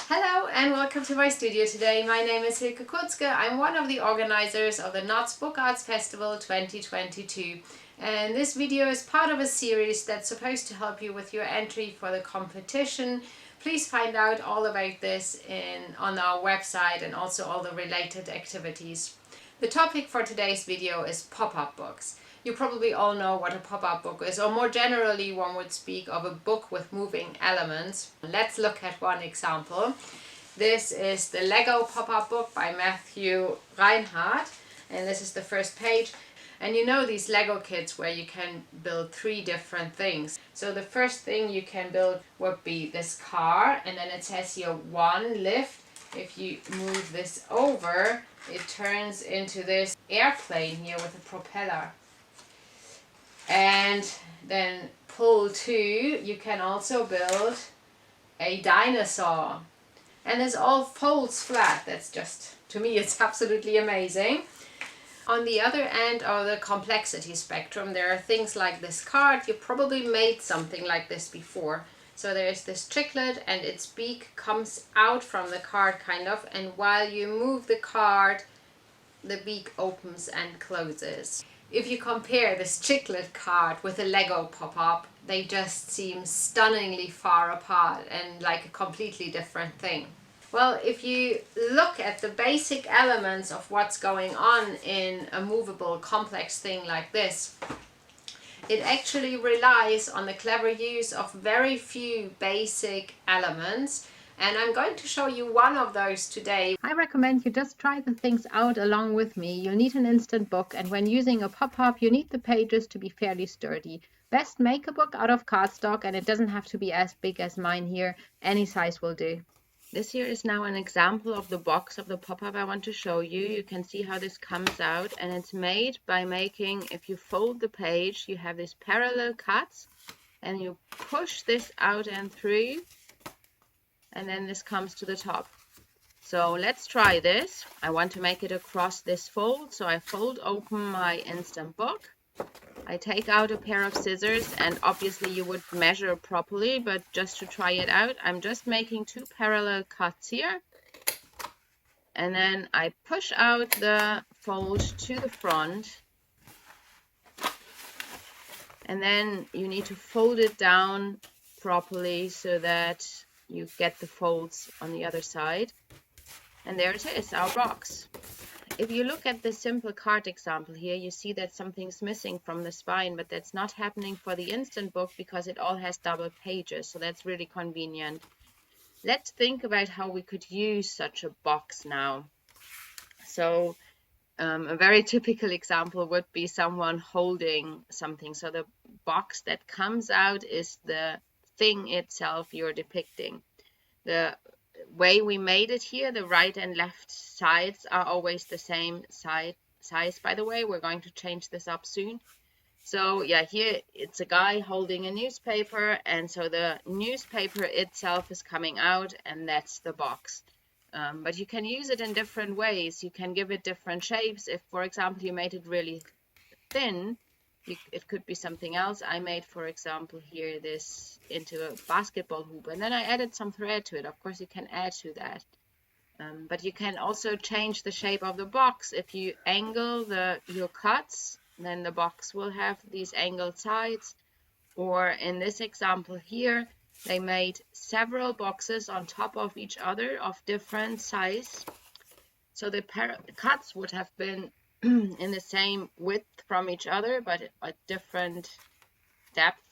Hello and welcome to my studio today. My name is Hilke Kurzke. I'm one of the organizers of the Knots Book Arts Festival 2022. And this video is part of a series that's supposed to help you with your entry for the competition. Please find out all about this on our website and also all the related activities. The topic for today's video is pop-up books. You probably all know what a pop-up book is, or more generally one would speak of a book with moving elements. Let's look at one example. This is the Lego pop-up book by Matthew Reinhardt, and this is the first page. And you know these Lego kits where you can build 3 different things. So the first thing you can build would be this car, and then it says here 1 lift. If you move this over, it turns into this airplane here with a propeller. And then pull 2, you can also build a dinosaur. And this all folds flat. That's just, to me, it's absolutely amazing. On the other end of the complexity spectrum, there are things like this card. You probably made something like this before. So there's this chiclet and its beak comes out from the card kind of, and while you move the card, the beak opens and closes. If you compare this chiclet card with a Lego pop-up, they just seem stunningly far apart and like a completely different thing. Well, if you look at the basic elements of what's going on in a movable complex thing like this, it actually relies on the clever use of very few basic elements. And I'm going to show you one of those today. I recommend you just try the things out along with me. You'll need an instant book, and when using a pop-up, you need the pages to be fairly sturdy. Best make a book out of cardstock, and it doesn't have to be as big as mine here. Any size will do. This here is now an example of the box of the pop-up I want to show you. You can see how this comes out, and it's made by making, if you fold the page, you have these parallel cuts, and you push this out and through, and then this comes to the top. So let's try this. I want to make it across this fold, so I fold open my instant book. I take out a pair of scissors, and obviously you would measure properly, but just to try it out, I'm just making 2 parallel cuts here. And then I push out the fold to the front. And then you need to fold it down properly so that you get the folds on the other side. And there it is, our box. If you look at the simple card example here, you see that something's missing from the spine, but that's not happening for the instant book because it all has double pages, so that's really convenient. Let's think about how we could use such a box now. So a very typical example would be someone holding something. So the box that comes out is the thing itself you're depicting. The way we made it here, the right and left sides are always the same size, by the way. We're going to change this up soon. So yeah, here it's a guy holding a newspaper, and so the newspaper itself is coming out, and that's the box. But you can use it in different ways. You can give it different shapes. If, for example, you made it really thin, it could be something else. I made, for example, here this into a basketball hoop, and then I added some thread to it. Of course, you can add to that. But you can also change the shape of the box. If you angle your cuts, then the box will have these angled sides. Or in this example here, they made several boxes on top of each other of different size. So the cuts would have been in the same width from each other, but at different depth.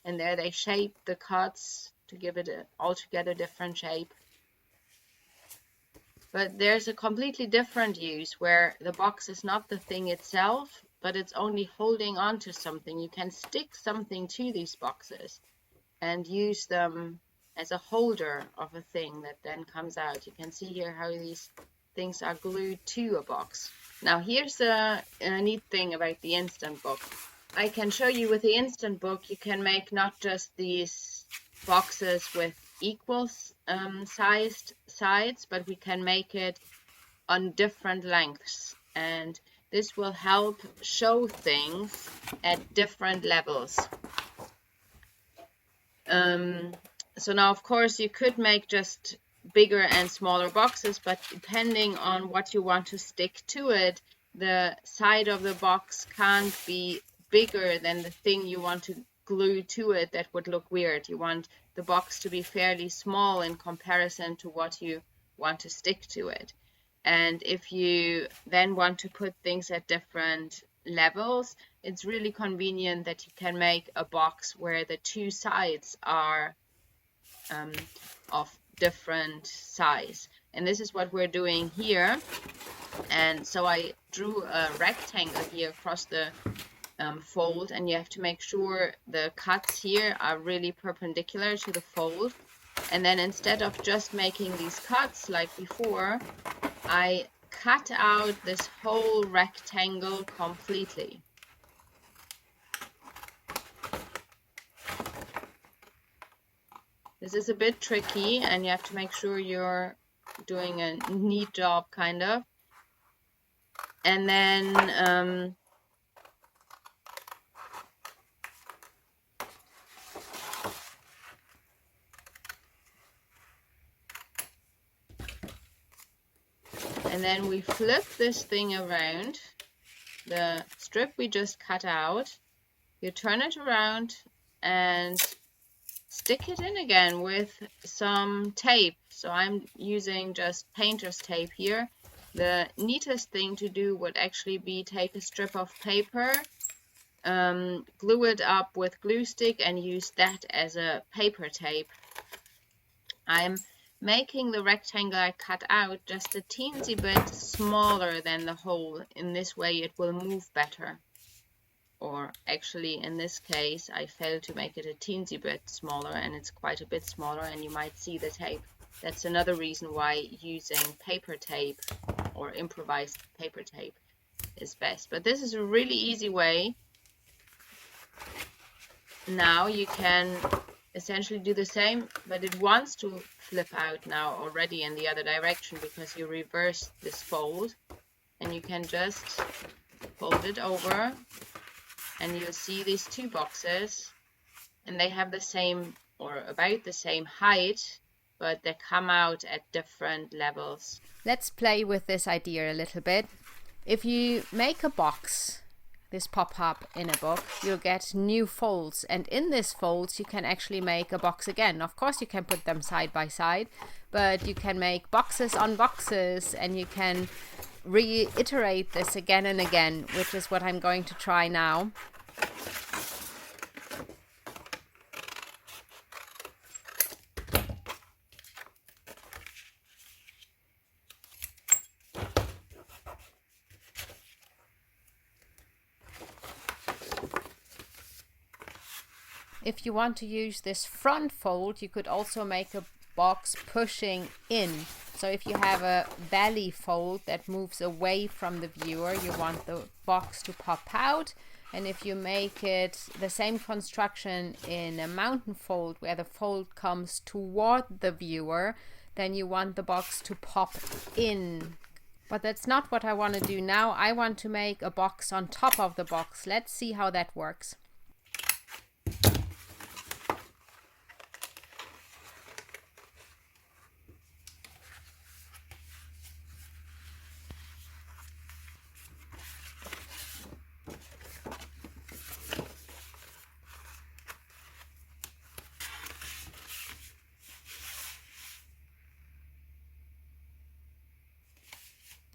And there they shaped the cuts to give it an altogether different shape. But there's a completely different use where the box is not the thing itself, but it's only holding on to something. You can stick something to these boxes and use them as a holder of a thing that then comes out. You can see here how these things are glued to a box. Now here's a neat thing about the instant book. I can show you with the instant book, you can make not just these boxes with equal sized sides, but we can make it on different lengths, and this will help show things at different levels. So now, of course, you could make just bigger and smaller boxes, but depending on what you want to stick to it, the side of the box can't be bigger than the thing you want to glue to it. That would look weird. You want the box to be fairly small in comparison to what you want to stick to it. And if you then want to put things at different levels, it's really convenient that you can make a box where the two sides are of different size. And this is what we're doing here. And so I drew a rectangle here across the fold, and you have to make sure the cuts here are really perpendicular to the fold. And then instead of just making these cuts like before, I cut out this whole rectangle completely. This is a bit tricky, and you have to make sure you're doing a neat job, kind of. And then we flip this thing around, the strip we just cut out, you turn it around and stick it in again with some tape. So I'm using just painter's tape here. The neatest thing to do would actually be take a strip of paper, glue it up with glue stick, and use that as a paper tape. I'm making the rectangle I cut out just a teensy bit smaller than the hole. In this way it will move better. Or actually in this case I failed to make it a teensy bit smaller, and it's quite a bit smaller, and you might see the tape. That's another reason why using paper tape or improvised paper tape is best. But this is a really easy way. Now you can essentially do the same, but it wants to flip out now already in the other direction because you reverse this fold, and you can just fold it over, and you'll see these two boxes, and they have the same or about the same height, but they come out at different levels. Let's play with this idea a little bit. If you make a box, this pop-up in a book, you'll get new folds, and in these folds you can actually make a box again. Of course you can put them side by side, but you can make boxes on boxes, and you can reiterate this again and again, which is what I'm going to try now. If you want to use this front fold, you could also make a box pushing in. So if you have a belly fold that moves away from the viewer, you want the box to pop out. And if you make it the same construction in a mountain fold where the fold comes toward the viewer, then you want the box to pop in. But that's not what I want to do now. I want to make a box on top of the box. Let's see how that works.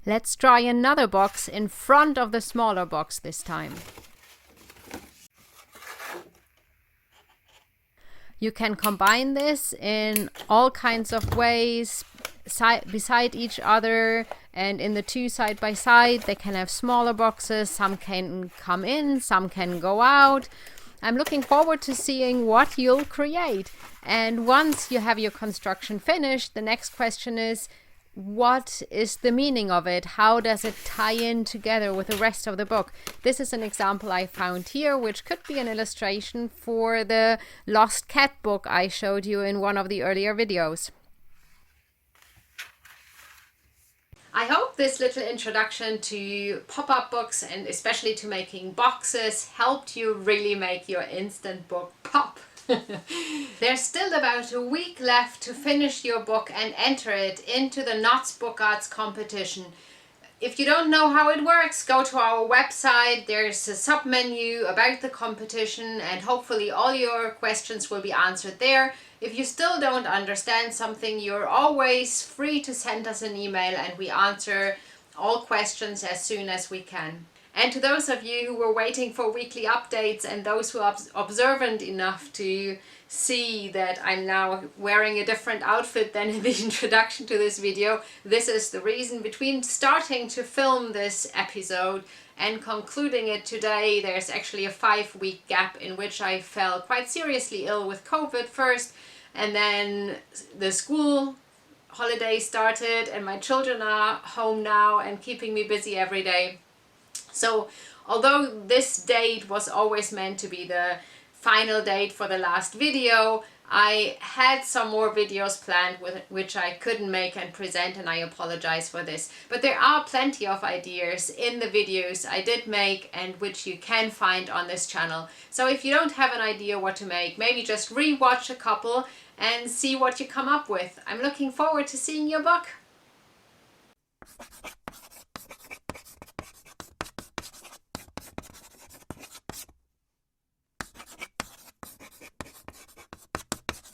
Let's try another box in front of the smaller box this time. You can combine this in all kinds of ways, beside each other, and in the two side by side they can have smaller boxes. Some can come in, some can go out. I'm looking forward to seeing what you'll create. And once you have your construction finished, the next question is, what is the meaning of it? How does it tie in together with the rest of the book? This is an example I found here, which could be an illustration for the Lost Cat book I showed you in one of the earlier videos. I hope this little introduction to pop-up books, and especially to making boxes, helped you really make your instant book pop. There's still about a week left to finish your book and enter it into the Knots Book Arts competition. If you don't know how it works, go to our website. There's a sub-menu about the competition, and hopefully all your questions will be answered there. If you still don't understand something, you're always free to send us an email, and we answer all questions as soon as we can. And to those of you who were waiting for weekly updates, and those who are observant enough to see that I'm now wearing a different outfit than in the introduction to this video, this is the reason. Between starting to film this episode and concluding it today, there's actually a 5-week gap in which I fell quite seriously ill with COVID first, and then the school holiday started and my children are home now and keeping me busy every day. So although this date was always meant to be the final date for the last video, I had some more videos planned which I couldn't make and present, and I apologize for this. But there are plenty of ideas in the videos I did make and which you can find on this channel. So if you don't have an idea what to make, maybe just re-watch a couple and see what you come up with. I'm looking forward to seeing your book.